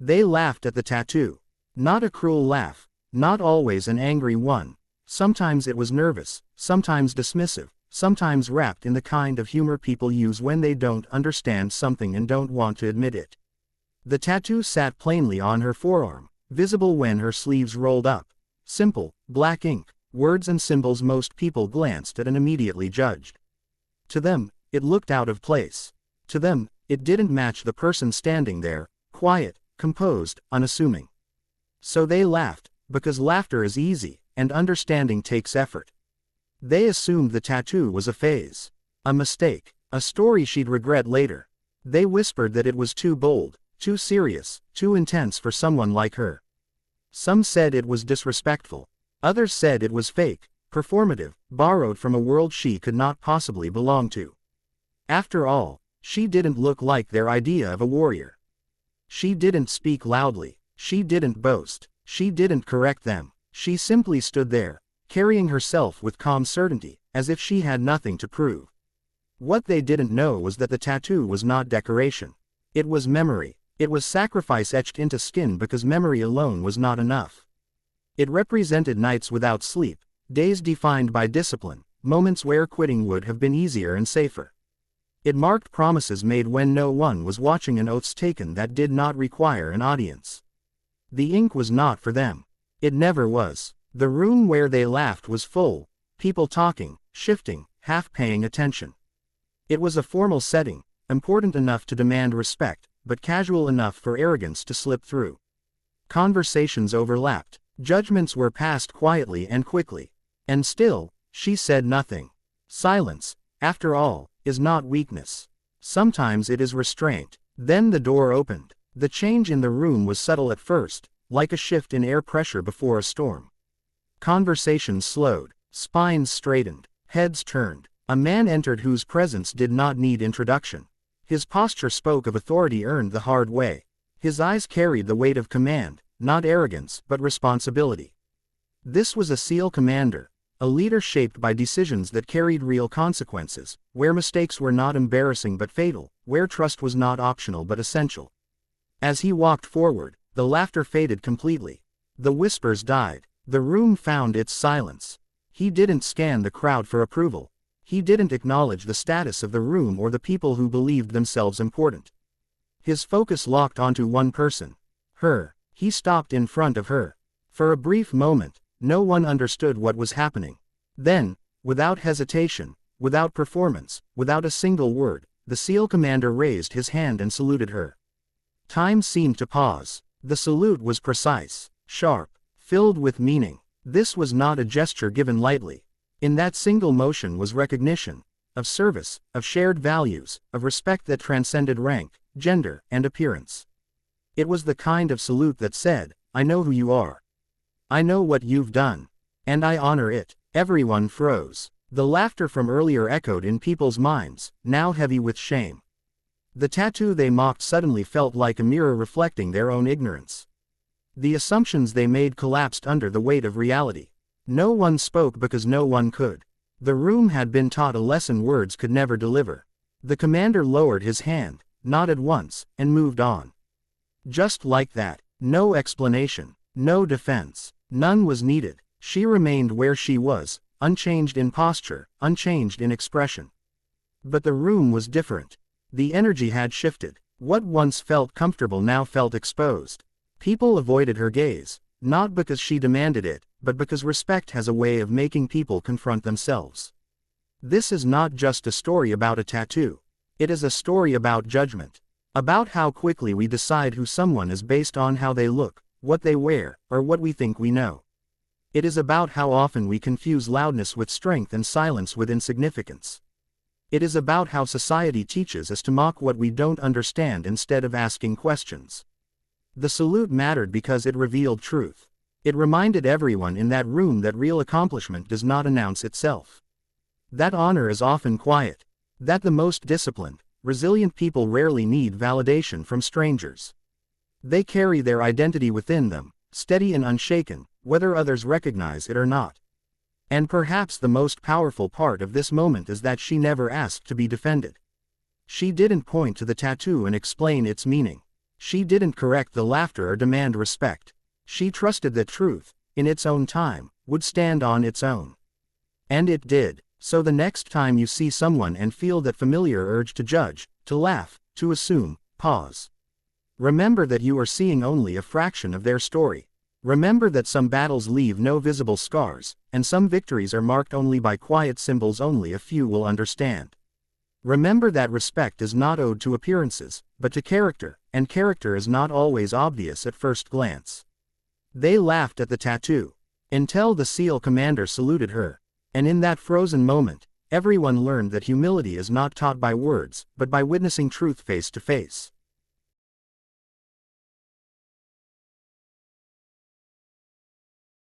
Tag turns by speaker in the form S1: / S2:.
S1: They laughed at the tattoo. Not a cruel laugh, not always an angry one. Sometimes it was nervous, sometimes dismissive, sometimes wrapped in the kind of humor people use when they don't understand something and don't want to admit it. The tattoo sat plainly on her forearm, visible when her sleeves rolled up. Simple, black ink, words and symbols most people glanced at and immediately judged. To them, it looked out of place. To them, it didn't match the person standing there, quiet, composed, unassuming. So they laughed, because laughter is easy, and understanding takes effort. They assumed the tattoo was a phase. A mistake, a story she'd regret later. They whispered that it was too bold, too serious, too intense for someone like her. Some said it was disrespectful. Others said it was fake, performative, borrowed from a world she could not possibly belong to. After all, she didn't look like their idea of a warrior. She didn't speak loudly. She didn't boast. She didn't correct them. She simply stood there, carrying herself with calm certainty, as if she had nothing to prove. What they didn't know was that the tattoo was not decoration. It was memory. It was sacrifice etched into skin because memory alone was not enough. It represented nights without sleep, days defined by discipline, moments where quitting would have been easier and safer. It marked promises made when no one was watching and oaths taken that did not require an audience. The ink was not for them. It never was. The room where they laughed was full, people talking, shifting, half paying attention. It was a formal setting, important enough to demand respect, but casual enough for arrogance to slip through. Conversations overlapped, judgments were passed quietly and quickly. And still, she said nothing. Silence, after all, is not weakness. Sometimes it is restraint. Then the door opened. The change in the room was subtle at first, like a shift in air pressure before a storm. Conversations slowed, spines straightened, heads turned. A man entered whose presence did not need introduction. His posture spoke of authority earned the hard way. His eyes carried the weight of command, not arrogance but responsibility. This was a SEAL commander, a leader shaped by decisions that carried real consequences, where mistakes were not embarrassing but fatal, where trust was not optional but essential. As he walked forward, the laughter faded completely. The whispers died. The room found its silence. He didn't scan the crowd for approval. He didn't acknowledge the status of the room or the people who believed themselves important. His focus locked onto one person. Her. He stopped in front of her. For a brief moment, no one understood what was happening. Then, without hesitation, without performance, without a single word, the SEAL commander raised his hand and saluted her. Time seemed to pause. The salute was precise, sharp, filled with meaning. This was not a gesture given lightly. In that single motion was recognition, of service, of shared values, of respect that transcended rank, gender, and appearance. It was the kind of salute that said, "I know who you are. I know what you've done. And I honor it." Everyone froze. The laughter from earlier echoed in people's minds, now heavy with shame. The tattoo they mocked suddenly felt like a mirror reflecting their own ignorance. The assumptions they made collapsed under the weight of reality. No one spoke because no one could. The room had been taught a lesson words could never deliver. The commander lowered his hand, nodded once, and moved on. Just like that, no explanation, no defense, none was needed. She remained where she was, unchanged in posture, unchanged in expression. But the room was different. The energy had shifted. What once felt comfortable now felt exposed. People avoided her gaze, not because she demanded it, but because respect has a way of making people confront themselves. This is not just a story about a tattoo. It is a story about judgment. About how quickly we decide who someone is based on how they look, what they wear, or what we think we know. It is about how often we confuse loudness with strength and silence with insignificance. It is about how society teaches us to mock what we don't understand instead of asking questions. The salute mattered because it revealed truth. It reminded everyone in that room that real accomplishment does not announce itself. That honor is often quiet. That the most disciplined, resilient people rarely need validation from strangers. They carry their identity within them, steady and unshaken, whether others recognize it or not. And perhaps the most powerful part of this moment is that she never asked to be defended. She didn't point to the tattoo and explain its meaning. She didn't correct the laughter or demand respect. She trusted that truth, in its own time, would stand on its own. And it did. So the next time you see someone and feel that familiar urge to judge, to laugh, to assume, pause. Remember that you are seeing only a fraction of their story. Remember that some battles leave no visible scars, and some victories are marked only by quiet symbols only a few will understand. Remember that respect is not owed to appearances, but to character, and character is not always obvious at first glance. They laughed at the tattoo, until the SEAL commander saluted her. And in that frozen moment, everyone learned that humility is not taught by words, but by witnessing truth face to face.